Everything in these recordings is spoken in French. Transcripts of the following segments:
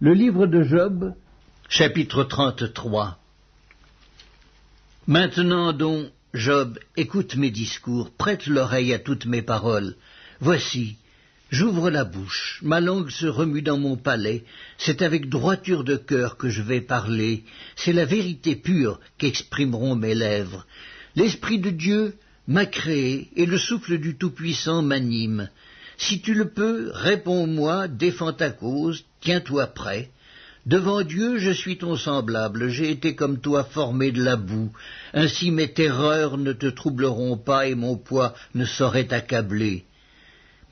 Le livre de Job, chapitre 33. Maintenant donc, Job, écoute mes discours, prête l'oreille à toutes mes paroles. Voici, j'ouvre la bouche, ma langue se remue dans mon palais, c'est avec droiture de cœur que je vais parler, c'est la vérité pure qu'exprimeront mes lèvres. L'Esprit de Dieu m'a créé, et le souffle du Tout-Puissant m'anime. Si tu le peux, réponds-moi, défends ta cause, tiens-toi prêt. Devant Dieu, je suis ton semblable, j'ai été comme toi formé de la boue. Ainsi mes terreurs ne te troubleront pas et mon poids ne saurait t'accabler.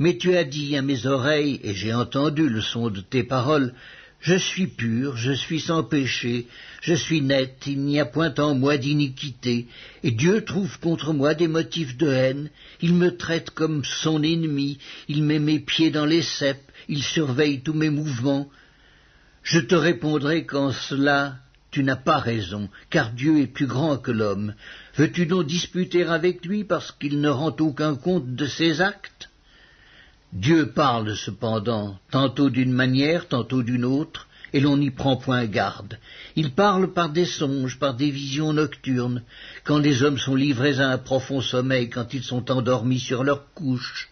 Mais tu as dit à mes oreilles, et j'ai entendu le son de tes paroles, je suis pur, je suis sans péché, je suis net, il n'y a point en moi d'iniquité, et Dieu trouve contre moi des motifs de haine, il me traite comme son ennemi, il met mes pieds dans les ceps, il surveille tous mes mouvements. Je te répondrai qu'en cela tu n'as pas raison, car Dieu est plus grand que l'homme. Veux-tu donc disputer avec lui parce qu'il ne rend aucun compte de ses actes? Dieu parle cependant, tantôt d'une manière, tantôt d'une autre, et l'on n'y prend point garde. Il parle par des songes, par des visions nocturnes, quand les hommes sont livrés à un profond sommeil, quand ils sont endormis sur leur couche.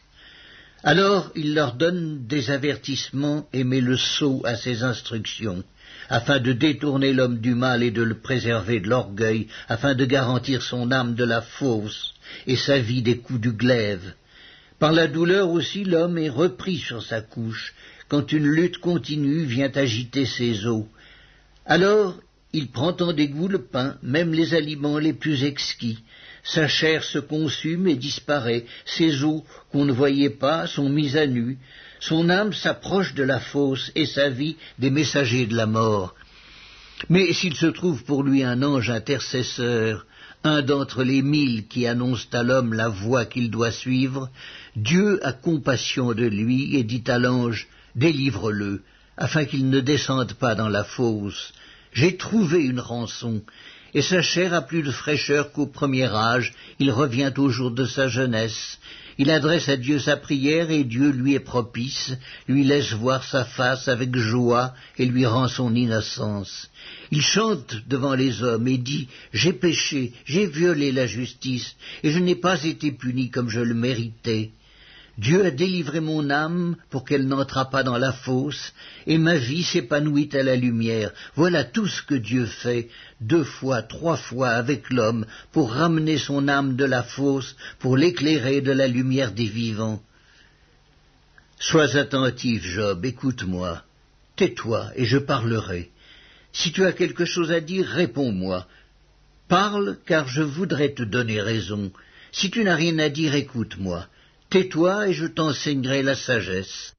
Alors il leur donne des avertissements et met le sceau à ses instructions, afin de détourner l'homme du mal et de le préserver de l'orgueil, afin de garantir son âme de la fausse et sa vie des coups du glaive. Par la douleur aussi l'homme est repris sur sa couche, quand une lutte continue vient agiter ses os. Alors il prend en dégoût le pain, même les aliments les plus exquis. Sa chair se consume et disparaît, ses os qu'on ne voyait pas sont mis à nu, son âme s'approche de la fosse et sa vie des messagers de la mort. Mais s'il se trouve pour lui un ange intercesseur, un d'entre les 1000 qui annoncent à l'homme la voie qu'il doit suivre, Dieu a compassion de lui et dit à l'ange, délivre-le, afin qu'il ne descende pas dans la fosse. J'ai trouvé une rançon, et sa chair a plus de fraîcheur qu'au premier âge, il revient au jour de sa jeunesse. Il adresse à Dieu sa prière, et Dieu lui est propice, lui laisse voir sa face avec joie, et lui rend son innocence. Il chante devant les hommes, et dit, j'ai péché, j'ai violé la justice, et je n'ai pas été puni comme je le méritais. Dieu a délivré mon âme pour qu'elle n'entrât pas dans la fosse, et ma vie s'épanouit à la lumière. Voilà tout ce que Dieu fait, 2 fois, 3 fois avec l'homme, pour ramener son âme de la fosse, pour l'éclairer de la lumière des vivants. Sois attentif, Job, écoute-moi. Tais-toi, et je parlerai. Si tu as quelque chose à dire, réponds-moi. Parle, car je voudrais te donner raison. Si tu n'as rien à dire, écoute-moi. Tais-toi et je t'enseignerai la sagesse.